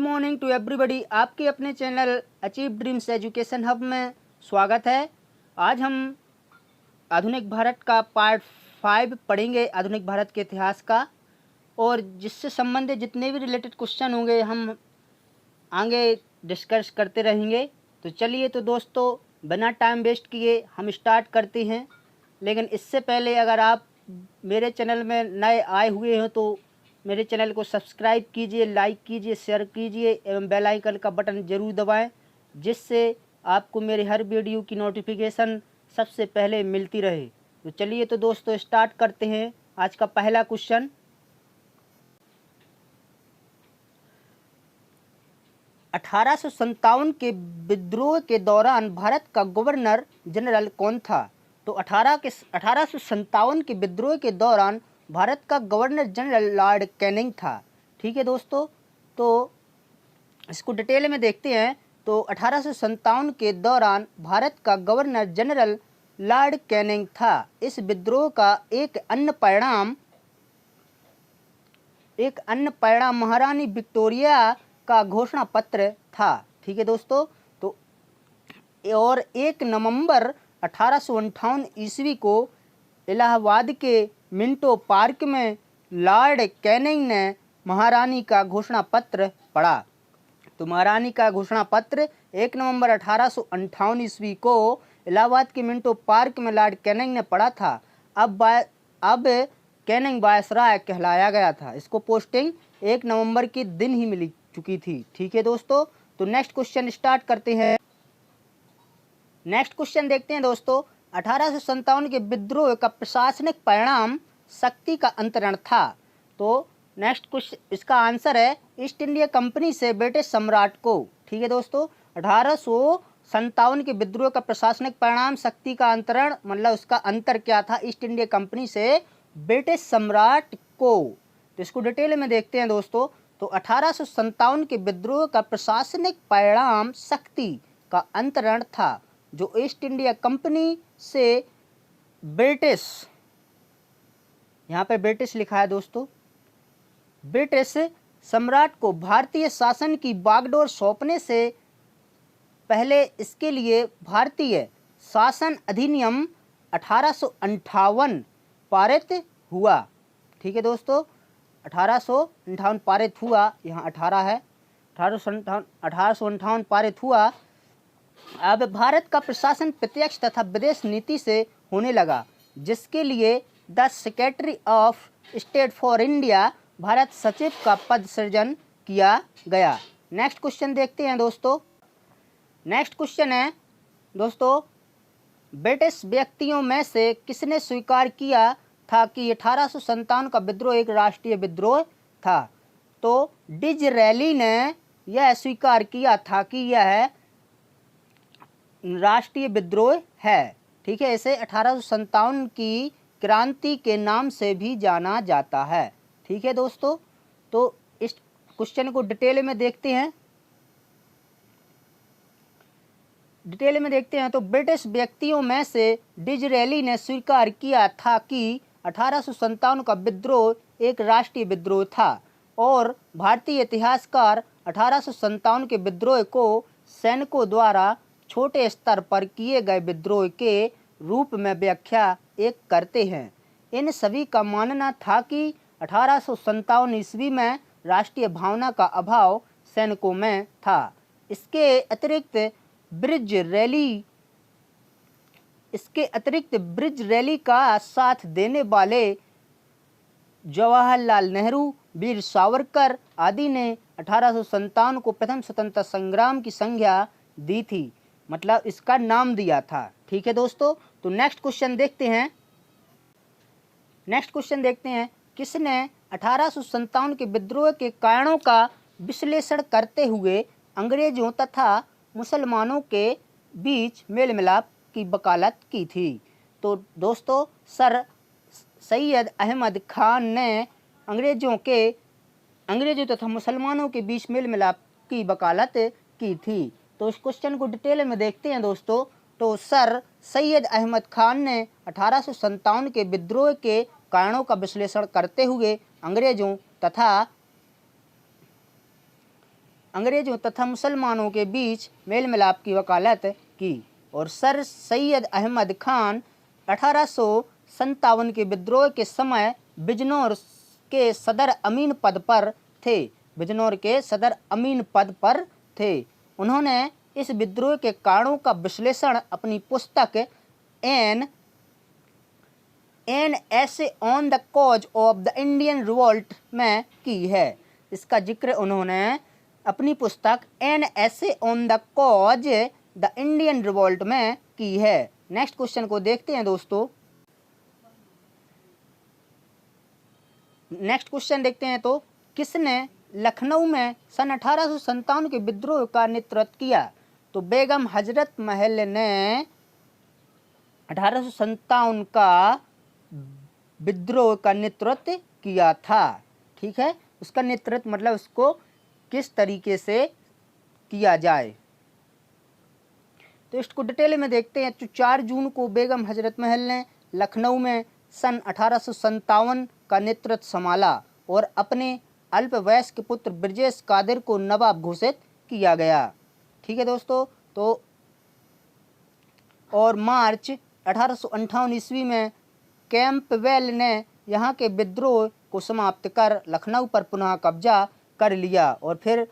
Morning to everybody. आपके अपने channel Achieve Dreams Education Hub में स्वागत है। आज हम आधुनिक भारत का पार्ट 5 पढ़ेंगे, आधुनिक भारत के इतिहास का, और जिससे संबंधित जितने भी रिलेटेड क्वेश्चन होंगे हम आगे डिस्कस करते रहेंगे। तो चलिए तो दोस्तों, बिना टाइम वेस्ट किए हम स्टार्ट करते हैं। लेकिन इससे पहले अगर आप मेरे चैनल में नए आए हुए हैं तो मेरे चैनल को सब्सक्राइब कीजिए, लाइक कीजिए, शेयर कीजिए एवं बेल आइकन का बटन ज़रूर दबाएं, जिससे आपको मेरे हर वीडियो की नोटिफिकेशन सबसे पहले मिलती रहे। तो चलिए तो दोस्तों स्टार्ट करते हैं। आज का पहला क्वेश्चन, 1857 के विद्रोह के दौरान भारत का गवर्नर जनरल कौन था? तो 1857 के विद्रोह के दौरान भारत का गवर्नर जनरल लॉर्ड कैनिंग था। ठीक है दोस्तों, तो इसको डिटेल में देखते हैं। तो 1857 के दौरान भारत का गवर्नर जनरल लॉर्ड कैनिंग था। इस विद्रोह का एक अन्य परिणाम महारानी विक्टोरिया का घोषणा पत्र था। ठीक है दोस्तों, तो और 1 नवंबर 1858 ईस्वी को इलाहाबाद के मिंटो पार्क में लॉर्ड कैनिंग ने महारानी का घोषणा पत्र पढ़ा। तो महारानी का घोषणा पत्र 1 नवंबर 1858 ईस्वी को इलाहाबाद के मिंटो पार्क में लॉर्ड कैनिंग ने पढ़ा था। अब कैनिंग वायसराय कहलाया गया था। इसको पोस्टिंग 1 नवंबर के दिन ही मिल चुकी थी। ठीक है दोस्तों, तो नेक्स्ट क्वेश्चन स्टार्ट करते हैं। नेक्स्ट क्वेश्चन देखते हैं दोस्तों, 1857 के विद्रोह का प्रशासनिक परिणाम शक्ति का अंतरण था। तो नेक्स्ट क्वेश्चन, इसका आंसर है ईस्ट इंडिया कंपनी से ब्रिटिश सम्राट को। ठीक है दोस्तों, 1857 के विद्रोह का प्रशासनिक परिणाम शक्ति का अंतरण, मतलब उसका अंतर क्या था ईस्ट इंडिया कंपनी से ब्रिटिश सम्राट को। तो इसको डिटेल में देखते हैं दोस्तों। तो 1857 के विद्रोह का प्रशासनिक परिणाम शक्ति का अंतरण था, जो ईस्ट इंडिया कंपनी से ब्रिटिश, यहाँ पे ब्रिटिश लिखा है दोस्तों, ब्रिटिश सम्राट को भारतीय शासन की बागडोर सौंपने से पहले इसके लिए भारतीय शासन अधिनियम 1858 पारित हुआ। ठीक है दोस्तों, 1858 पारित हुआ, यहाँ 18 है, 1858 पारित हुआ। अब भारत का प्रशासन प्रत्यक्ष तथा विदेश नीति से होने लगा, जिसके लिए the secretary of state for India, Bharat सचिव का पद सृजन किया गया। नेक्स्ट क्वेश्चन देखते हैं दोस्तों। नेक्स्ट क्वेश्चन है दोस्तों, ब्रिटिश व्यक्तियों में से किसने स्वीकार किया था कि 1857 का विद्रोह एक राष्ट्रीय विद्रोह था? तो डिज़रेली ने यह स्वीकार किया था कि यह राष्ट्रीय विद्रोह है। ठीक है, इसे 1857 की क्रांति के नाम से भी जाना जाता है। ठीक है दोस्तों, तो इस क्वेश्चन को डिटेल में देखते हैं। तो ब्रिटिश व्यक्तियों में से डिज़रेली ने स्वीकार किया था कि 1857 का विद्रोह एक राष्ट्रीय विद्रोह था, और भारतीय इतिहासकार 1857 के विद्रोह को सैनिकों द्वारा छोटे स्तर पर किए गए विद्रोह के रूप में व्याख्या एक करते हैं। इन सभी का मानना था कि 1857 ईस्वी में राष्ट्रीय भावना का अभाव सैनिकों में था। इसके अतिरिक्त ब्रिज रैली का साथ देने वाले जवाहरलाल नेहरू, वीर सावरकर आदि ने 1857 को प्रथम स्वतंत्रता संग्राम की संज्ञा दी थी, मतलब इसका नाम दिया था। ठीक है दोस्तों, तो नेक्स्ट क्वेश्चन देखते हैं। किसने 1857 के विद्रोह के कारणों का विश्लेषण करते हुए अंग्रेजों तथा मुसलमानों के बीच मेल मिलाप की वकालत की थी? तो दोस्तों, सर सैयद अहमद खान ने अंग्रेजों तथा मुसलमानों के बीच मेल मिलाप की वकालत की थी। तो इस क्वेश्चन को डिटेल में देखते हैं दोस्तों। तो सर सैयद अहमद खान ने 1857 के विद्रोह के कारणों का विश्लेषण करते हुए अंग्रेजों तथा अंग्रेजों तथा मुसलमानों के बीच मेल मिलाप की वकालत की। और सर सैयद अहमद खान 1857 के विद्रोह के समय बिजनौर के सदर अमीन पद पर थे। बिजनौर के सदर अमीन पद पर थे। उन्होंने इस विद्रोह के कारणों का विश्लेषण अपनी पुस्तक an essay on the cause of the Indian revolt में की है। इसका जिक्र उन्होंने अपनी पुस्तक an essay on the cause the Indian revolt में की है। नेक्स्ट क्वेश्चन को देखते हैं दोस्तों। नेक्स्ट क्वेश्चन देखते हैं तो किसने लखनऊ में सन 1857 के विद्रोह का नेतृत्व किया? तो बेगम हजरत महल ने 1857 का विद्रोह का नेतृत्व किया था। ठीक है, उसका नेतृत्व मतलब उसको किस तरीके से किया जाए, तो इसको डिटेल में देखते हैं। तो 4 जून को बेगम हजरत महल ने लखनऊ में सन 1857 का नेतृत्व संभाला और अपने अल्पवयस्क पुत्र ब्रजेश कादिर को नवाब घोषित किया गया। ठीक है दोस्तों। तो और मार्च 1858 ईस्वी में कैंपवेल ने यहाँ के विद्रोह को समाप्त कर लखनऊ पर पुनः कब्जा कर लिया और फिर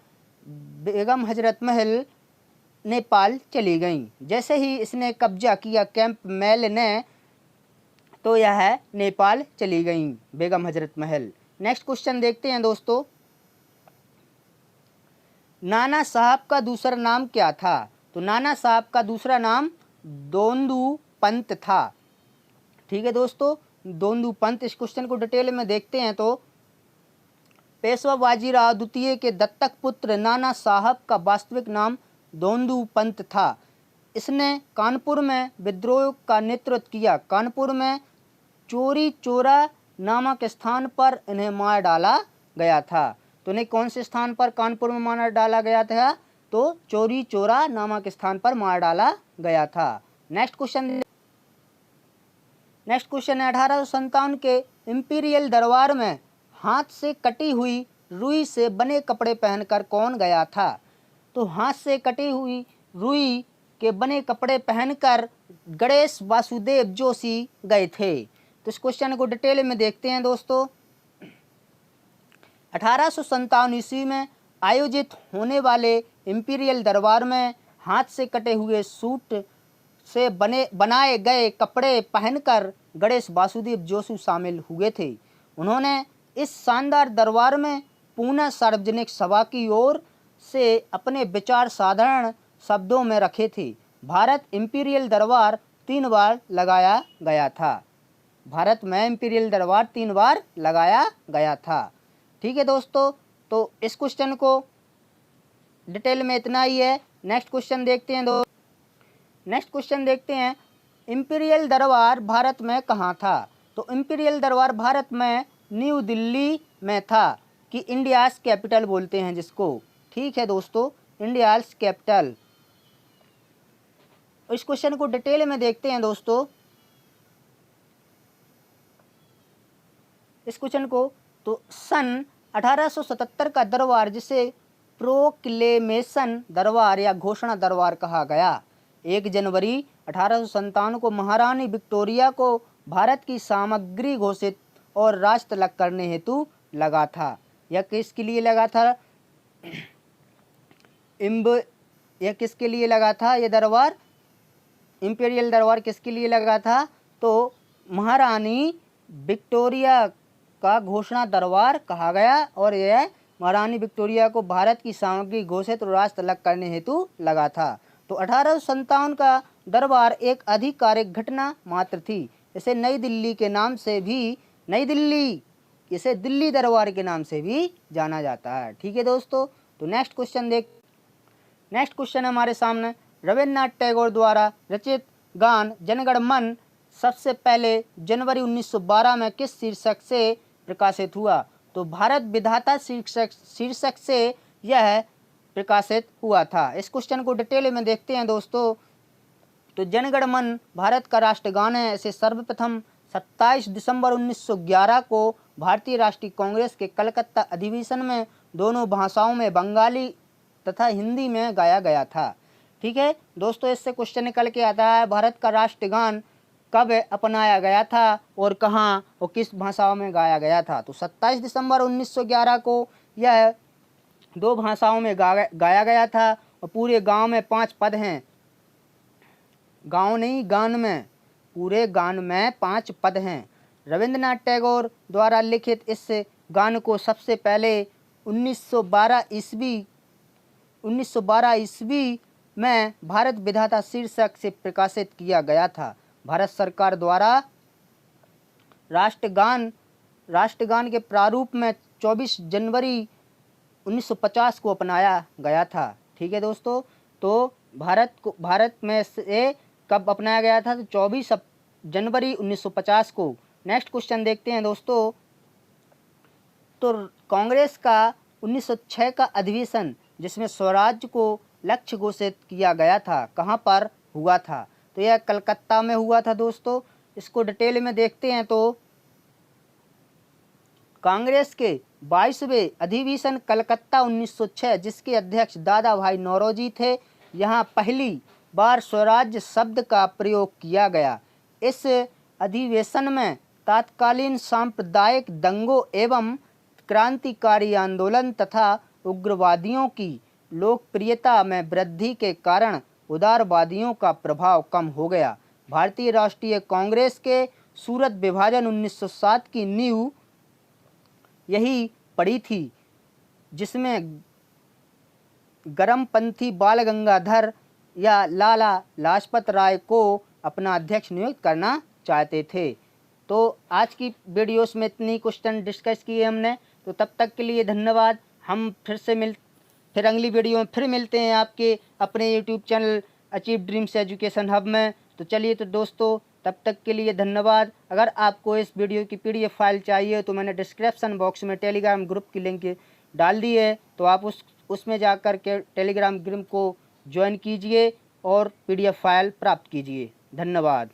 बेगम हजरत महल नेपाल चली गईं। जैसे ही इसने कब्जा किया कैंपवेल ने, तो यह नेपाल चली गईं बेगम हजरत महल। नेक्स्ट क्वेश्चन देखते हैं दोस्तों। नाना साहब का दूसरा नाम क्या था? तो नाना साहब का दूसरा नाम दोंदू पंत था। ठीक है दोस्तों, दोंदू पंत। इस क्वेश्चन को डिटेल में देखते हैं तो पेशवा बाजीराव द्वितीय के दत्तक पुत्र नाना साहब का वास्तविक नाम दोंदू पंत था। इसने कानपुर में विद्रोह का नेतृत्व किया। कानपुर में चोरी चोरा नामक स्थान पर इन्हें मार डाला गया था। तो इन्हें कौन से स्थान पर कानपुर में मार डाला गया था? तो चोरी चोरा नामक स्थान पर मार डाला गया था। नेक्स्ट क्वेश्चन है 1857 के इंपीरियल दरबार में हाथ से कटी हुई रुई से बने कपड़े पहनकर कौन गया था? तो हाथ से कटी हुई रुई के बने कपड़े पहनकर गणेश वासुदेव जोशी गए थे। तो इस क्वेश्चन को डिटेल में देखते हैं दोस्तों। 1857 ईस्वी में आयोजित होने वाले इंपीरियल दरबार में हाथ से कटे हुए सूट से बनाए गए कपड़े पहनकर गणेश वासुदेव जोशी शामिल हुए थे। उन्होंने इस शानदार दरबार में पुनः सार्वजनिक सभा की ओर से अपने विचार साधारण शब्दों में रखे थे। भारत इंपीरियल दरबार 3 बार लगाया गया था। भारत में इंपीरियल दरबार 3 बार लगाया गया था। ठीक है दोस्तों, तो इस क्वेश्चन को डिटेल में इतना ही है। नेक्स्ट क्वेश्चन देखते हैं नेक्स्ट क्वेश्चन देखते हैं, इंपीरियल दरबार भारत में कहाँ था? तो इंपीरियल दरबार भारत में न्यू दिल्ली में था, कि इंडियाज़ कैपिटल बोलते हैं जिसको। ठीक है दोस्तों, इंडियाज़ कैपिटल। इस क्वेश्चन को डिटेल में देखते हैं दोस्तों। इस क्वेश्चन को तो सन 1877 का दरबार, जिसे प्रोक्लेमेशन दरबार या घोषणा दरबार कहा गया, 1 जनवरी 1857 को महारानी विक्टोरिया को भारत की सामग्री घोषित और राज तिलक करने हेतु लगा था। यह किसके लिए लगा था? यह किसके लिए लगा था? यह दरबार, इंपीरियल दरबार किसके लिए लगा था? तो महारानी विक्टोरिया का घोषणा दरबार कहा गया और यह महारानी विक्टोरिया को भारत की सामग्री घोषित और राज तिलक करने हेतु लगा था। तो 1857 का दरबार एक आधिकारिक घटना मात्र थी। इसे नई दिल्ली के नाम से भी इसे दिल्ली दरबार के नाम से भी जाना जाता है। ठीक है दोस्तों, तो नेक्स्ट क्वेश्चन हमारे सामने, रविन्द्रनाथ टैगोर द्वारा रचित गान जनगण मन सबसे पहले जनवरी 1912 में किस शीर्षक से प्रकाशित हुआ? तो भारत विधाता शीर्षक से यह प्रकाशित हुआ था। इस क्वेश्चन को डिटेल में देखते हैं दोस्तों। तो जनगण मन भारत का राष्ट्रगान है। इसे सर्वप्रथम 27 दिसंबर 1911 को भारतीय राष्ट्रीय कांग्रेस के कलकत्ता अधिवेशन में दोनों भाषाओं में, बंगाली तथा हिंदी में गाया गया था। ठीक है दोस्तों, इससे क्वेश्चन निकल के आता है भारत का राष्ट्रगान कब अपनाया गया था और कहाँ और किस भाषाओं में गाया गया था। तो 27 दिसंबर 1911 को यह 2 भाषाओं में गाया गया था और पूरे गांव में 5 पद हैं। गांव नहीं, गान में, पूरे गान में 5 पद हैं। रविंद्रनाथ टैगोर द्वारा लिखित इस गान को सबसे पहले 1912 ईस्वी में भारत विधाता शीर्षक से प्रकाशित किया गया था। भारत सरकार द्वारा राष्ट्रगान के प्रारूप में 24 जनवरी 1950 को अपनाया गया था। ठीक है दोस्तों, तो भारत में से कब अपनाया गया था? तो 24 जनवरी 1950 को। नेक्स्ट क्वेश्चन देखते हैं दोस्तों। तो कांग्रेस का 1906 का अधिवेशन जिसमें स्वराज्य को लक्ष्य घोषित किया गया था, कहाँ पर हुआ था? तो यह कलकत्ता में हुआ था दोस्तों। इसको डिटेल में देखते हैं तो कांग्रेस के 22वें अधिवेशन कलकत्ता 1906 जिसके अध्यक्ष दादा भाई नौरोजी थे, यहाँ पहली बार स्वराज्य शब्द का प्रयोग किया गया। इस अधिवेशन में तत्कालीन सांप्रदायिक दंगों एवं क्रांतिकारी आंदोलन तथा उग्रवादियों की लोकप्रियता में वृद्धि के कारण उदारवादियों का प्रभाव कम हो गया। भारतीय राष्ट्रीय कांग्रेस के सूरत विभाजन 1907 की नींव यही पड़ी थी, जिसमें गरमपंथी बाल गंगाधर या लाला लाजपत राय को अपना अध्यक्ष नियुक्त करना चाहते थे। तो आज की वीडियोस में इतनी क्वेश्चन डिस्कस किए हमने। तो तब तक के लिए धन्यवाद। हम फिर अगली वीडियो में फिर मिलते हैं आपके अपने YouTube channel Achieve Dreams Education Hub में। तो चलिए तो दोस्तों, तब तक के लिए धन्यवाद। अगर आपको इस वीडियो की PDF फाइल चाहिए तो मैंने डिस्क्रिप्शन बॉक्स में टेलीग्राम ग्रुप की लिंक डाल दी है, तो आप उसमें जाकर के टेलीग्राम ग्रुप को ज्वाइन कीजिए और PDF फाइल प्राप्त कीजिए। धन्यवाद।